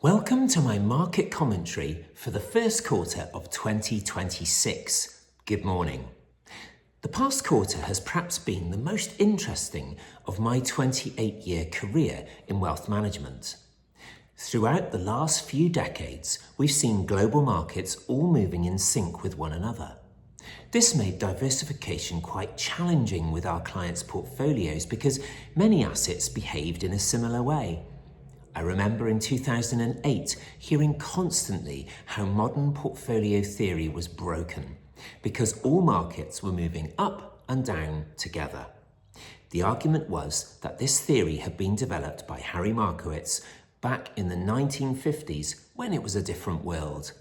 Welcome to my market commentary for the first quarter of 2026. Good morning. The past quarter has perhaps been the most interesting of my 28-year career in wealth management. Throughout the last few decades, we've seen global markets all moving in sync with one another. This made diversification quite challenging with our clients' portfolios because many assets behaved in a similar way. I remember in 2008 hearing constantly how modern portfolio theory was broken because all markets were moving up and down together. The argument was that this theory had been developed by Harry Markowitz back in the 1950s when it was a different world.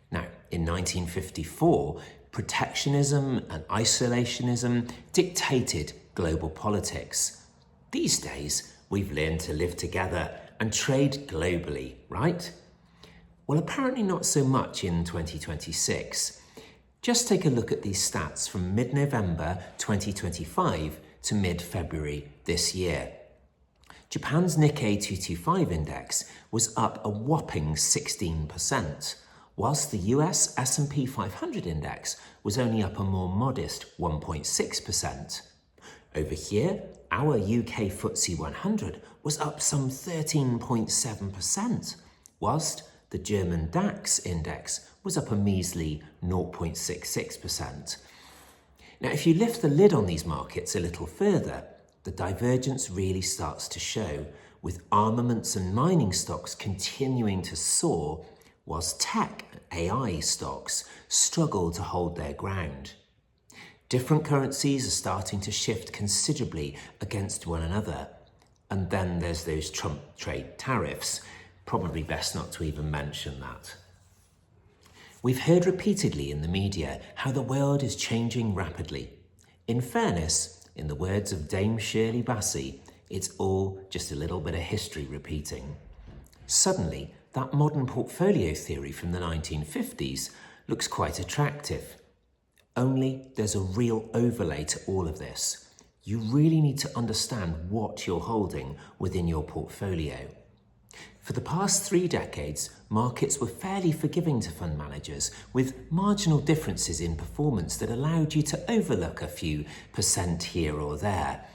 Now, in 1954, protectionism and isolationism dictated global politics. These days, we've learned to live together and trade globally, right? Well, apparently not so much in 2026. Just take a look at these stats from mid-November 2025 to mid-February this year. Japan's Nikkei 225 index was up a whopping 16%, whilst the US S&P 500 index was only up a more modest 1.6%. Over here, our UK FTSE 100 was up some 13.7%, whilst the German DAX index was up a measly 0.66%. Now, if you lift the lid on these markets a little further, the divergence really starts to show, with armaments and mining stocks continuing to soar, whilst tech and AI stocks struggle to hold their ground. Different currencies are starting to shift considerably against one another. And then there's those Trump trade tariffs. Probably best not to even mention that. We've heard repeatedly in the media how the world is changing rapidly. In fairness, in the words of Dame Shirley Bassey, it's all just a little bit of history repeating. Suddenly, that modern portfolio theory from the 1950s looks quite attractive. Only there's a real overlay to all of this. You really need to understand what you're holding within your portfolio. For the past 3 decades, markets were fairly forgiving to fund managers, with marginal differences in performance that allowed you to overlook a few % here or there.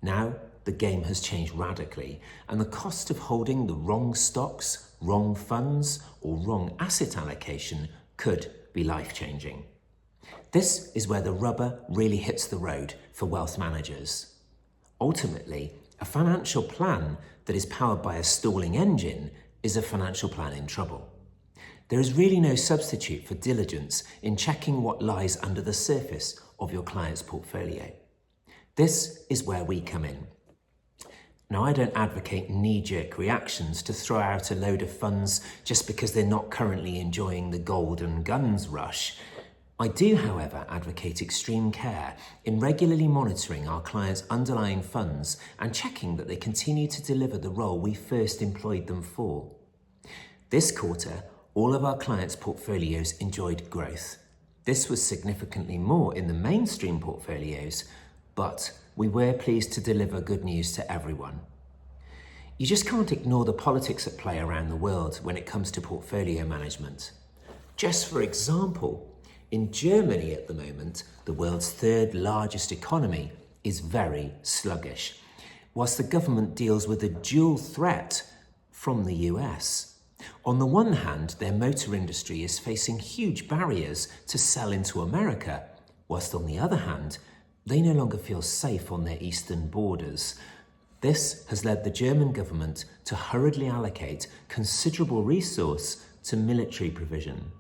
Now, the game has changed radically, and the cost of holding the wrong stocks, wrong funds, or wrong asset allocation could be life-changing. This is where the rubber really hits the road for wealth managers. Ultimately, a financial plan that is powered by a stalling engine is a financial plan in trouble. There is really no substitute for diligence in checking what lies under the surface of your client's portfolio. This is where we come in. Now, I don't advocate knee-jerk reactions to throw out a load of funds just because they're not currently enjoying the golden guns rush. I do, however, advocate extreme care in regularly monitoring our clients' underlying funds and checking that they continue to deliver the role we first employed them for. This quarter, all of our clients' portfolios enjoyed growth. This was significantly more in the mainstream portfolios, but we were pleased to deliver good news to everyone. You just can't ignore the politics at play around the world when it comes to portfolio management. Just for example, in Germany at the moment, the world's 3rd largest economy is very sluggish, whilst the government deals with a dual threat from the US. On the one hand, their motor industry is facing huge barriers to sell into America, whilst on the other hand, they no longer feel safe on their eastern borders. This has led the German government to hurriedly allocate considerable resource to military provision.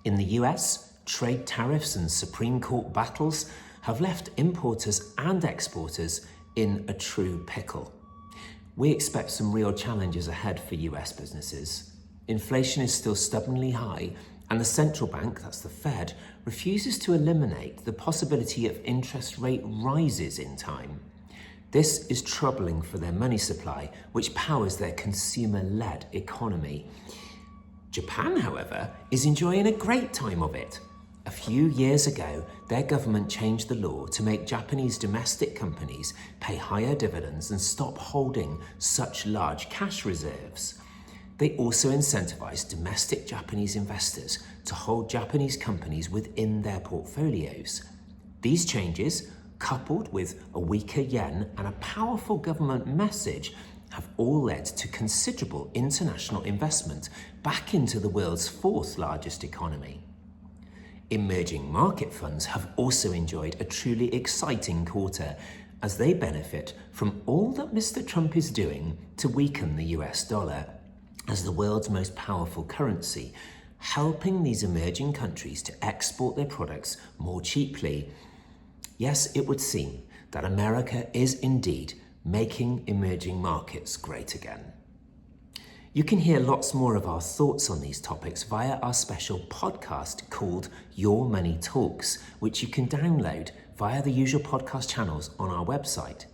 In the US, trade tariffs and Supreme Court battles have left importers and exporters in a true pickle. We expect some real challenges ahead for US businesses. Inflation is still stubbornly high, and the central bank, that's the Fed, refuses to eliminate the possibility of interest rate rises in time. This is troubling for their money supply, which powers their consumer-led economy. Japan, however, is enjoying a great time of it. A few years ago, their government changed the law to make Japanese domestic companies pay higher dividends and stop holding such large cash reserves. They also incentivize domestic Japanese investors to hold Japanese companies within their portfolios. These changes, coupled with a weaker yen and a powerful government message, have all led to considerable international investment back into the world's fourth largest economy. Emerging market funds have also enjoyed a truly exciting quarter as they benefit from all that Mr. Trump is doing to weaken the US dollar as the world's most powerful currency, helping these emerging countries to export their products more cheaply. Yes, it would seem that America is indeed making emerging markets great again. You can hear lots more of our thoughts on these topics via our special podcast called Your Money Talks, which you can download via the usual podcast channels on our website.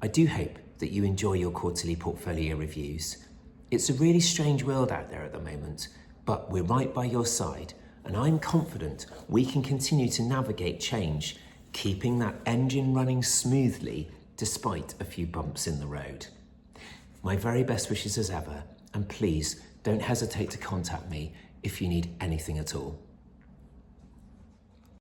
I do hope that you enjoy your quarterly portfolio reviews. It's a really strange world out there at the moment, but we're right by your side, and I'm confident we can continue to navigate change, keeping that engine running smoothly despite a few bumps in the road. My very best wishes as ever, and please don't hesitate to contact me if you need anything at all.